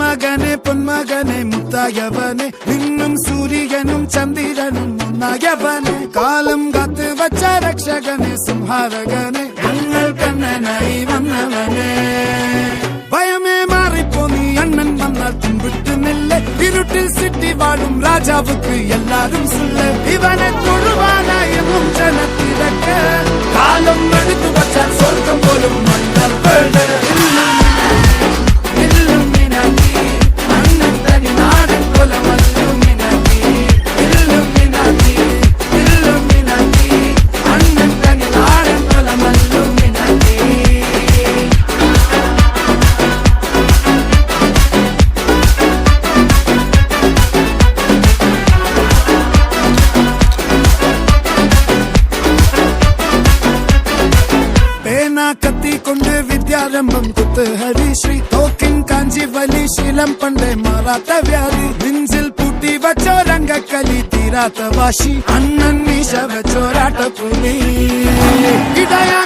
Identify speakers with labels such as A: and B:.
A: പൊന്മകനെ മുത്തായവനെ നിന്നും സൂര്യനും ചന്ദ്രനും ഒന്നായവനെ കാലം കാത്ത് വച്ച രക്ഷകനെ സംഹാരകനെ ഞങ്ങൾ കണ്ണനായി വന്നവനെ ഭയമേ മാറിപ്പോ നീ അണ്ണൻ വന്നാൽ പിൻവിട്ടുന്നില്ല ഇരുട്ടിൽ സിറ്റി വാഴും രാജാവുക്ക് എല്ലാരും സുല്ല ഇവനെ തൊഴുവാനായി ജനത്തിരക്ക് കാലം എടുത്തു വച്ചാൽ സ്വർഗം പോലും മണ്ണർവേട് കത്തിക്കൊണ്ട് വിദ്യാരംഭം കുത്ത് ഹരിശ്രീ തോക്കിൻ കാഞ്ചി വലി ശീലം പണ്ടേ മാറാത്ത വ്യാധി നെഞ്ചിൽ പൂട്ടി വച്ചോരംഗക്കലി തീരാത്ത വാശി അണ്ണൻ മീശ വെച്ചോരാട്ട പുലി ഇടയാ